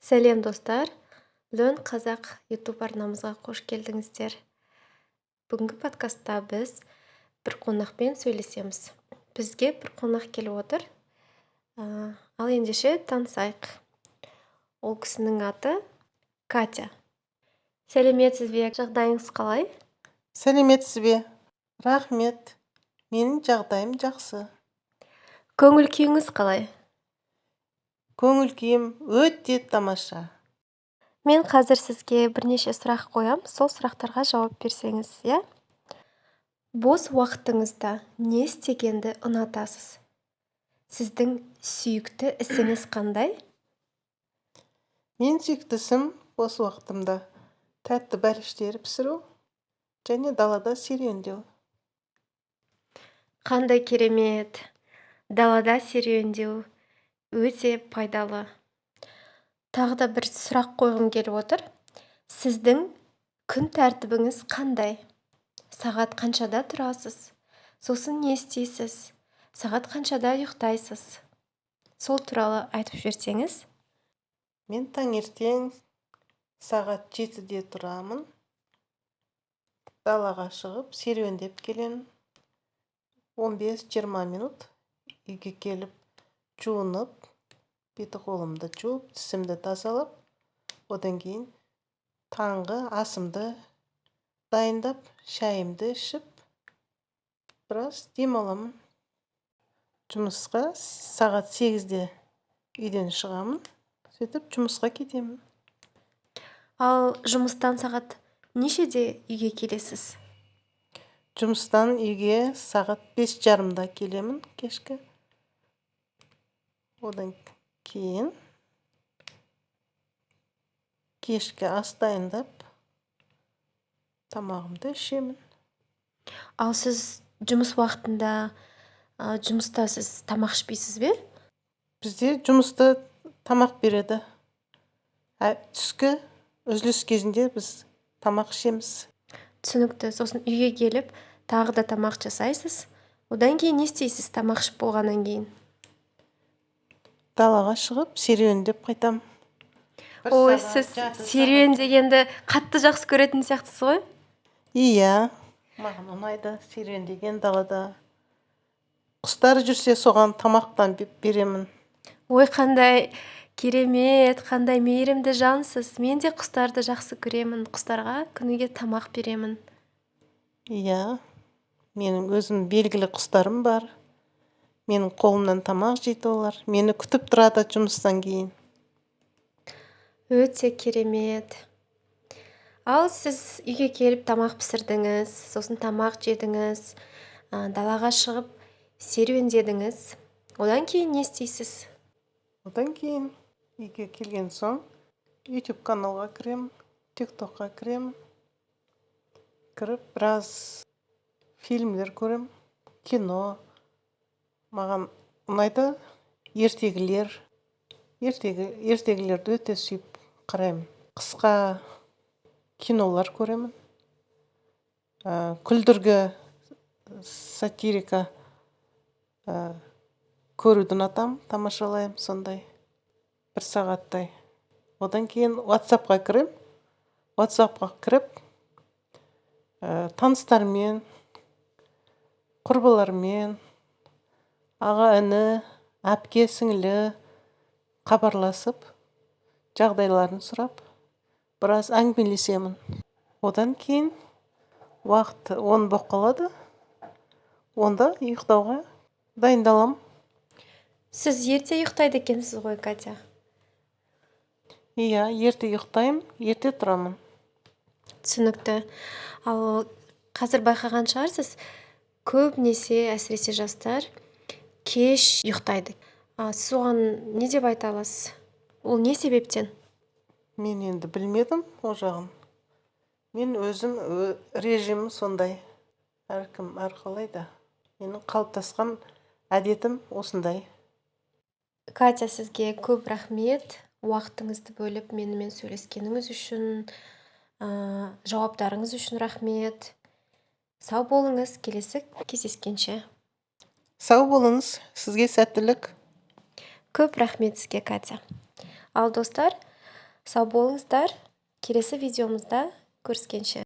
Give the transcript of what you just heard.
Сәлем достар, Лön Қазақ YouTube арнамызға қош келдіңіздер. Бүгінгі подкастта біз бір қонақпен сөйлесеміз. Бізге бір қонақ келіп отыр. Ал ендеше танысайық. Ол кісінің аты Катя. Сәлеметсіз бе? Жағдайыңыз қалай? Сәлеметсіз бе? Рахмет. Менің жағдайым жақсы. Көңіл күйіңіз қалай? Көңіл күйім өте тамаша. Мен қазір сізге бірнеше сұрақ қоям, сол сұрақтарға жауап берсеңіз, иә? Бос уақытыңызда не істегенді ұнатасыз? Сіздің сүйікті ісіңіз қандай? Мен сүйікті ісім бос уақытымда тәтті бәліштер пісіру және далада серуендеу. Қандай керемет! Далада серуендеу өте пайдалы. Тағы да бір сұрақ қойғым келіп отыр. Сіздің күн тәртібіңіз қандай? Сағат қаншада тұрасыз? Сосын не істейсіз? Сағат қаншада ұйықтайсыз? Сол туралы айтып жіберсеңіз. Мен таңертең сағат 7-де тұрамын. Далаға шығып серуендеп келемін. 15-20 минут үйге келіп жуынып, беті қолымды жуып, тісімді тазалап, одан кейін таңғы асымды дайындап, шайымды ішіп, біраз демаламын. Жұмысқа сағат 8-де үйден шығамын, сөйтіп жұмысқа кетемін. Ал жұмыстан сағат нешеде үйге келесіз? Жұмыстан үйге сағат 5:30-да келемін кешкі. Одан кейін кешкі ас дайындап, тамағымды ішемін. Ал сіз жұмыс уақытында, жұмыста сіз тамақ ішпейсіз бе? Бізде жұмыста тамақ береді. Түскі үзіліс кезінде біз тамақ ішеміз. Түсінікті. Сосын үйге келіп, тағы да тамақ жасайсыз. Одан кейін не істейсіз тамақ ішіп болғаннан кейін? Далаға шығып, серуендеп қайтам. Ой, сіз серуен дегенді қатты жақсы көретін сияқтысыз ғой? Иә, маған ұнайды серуендеген далада. Құстар жүрсе, соған тамақтан беремін. Ой, қандай керемет, қандай мейірімді жансыз. Мен де құстарды жақсы көремін. Құстарға күніге тамақ беремін. Иә, менің өзім белгілі құстарым бар. Менің қолымнан тамақ жейді олар. Мені күтіп тұрады жұмыстан кейін. Өте керемет. Ал сіз үйге келіп тамақ пісірдіңіз, сосын тамақ жедіңіз, далаға шығып серуендедіңіз. Одан кейін не істейсіз? Одан кейін үйге келген соң YouTube каналға кіремін, TikTokқа кіремін. Кіріп, біраз фильмдер көремін, кино. Маған ұнайды ертегілер. Ертегілерді өте сүйіп қараймын. Қысқа кинолар көремін. Күлдіргі сатирика көруді ұнатам, тамашалаймын сондай. Бір сағаттай. Одан кейін WhatsAppқа кіріп, таныстармен, құрбылармен, аға іні, әпке сіңлі хабарласып, жағдайларын сұрап, біраз әңгімелесемін. Одан кейін уақыт 10 болып қалады. Онда ұйықтауға дайындалам. Сіз ерте ұйықтайды екенсіз ғой, Катя? Иә, ерте ұйықтаймын, ерте тұрамын. Түсінікті. Ал қазір байқаған шығарсыз, көбінесе әсіресе жастар кеш ұйықтайды. Сіз оған не деп айта аласыз? Ол не себептен? Мен енді білмедім ол жағын. Мен өзім режимім сондай. Әркім әрқалай да. Менің қалыптасқан әдетім осындай. Катя, сізге көп рахмет. Уақытыңызды бөліп менімен сөйлескеніңіз үшін, жауаптарыңыз үшін рахмет. Сау болыңыз, келесі кездескенше. Сау болыңыз, сізге сәттілік. Көп рахмет сізге, Катя. Ал достар, Сау болыңыздар. Келесі видеомызда көріскенше.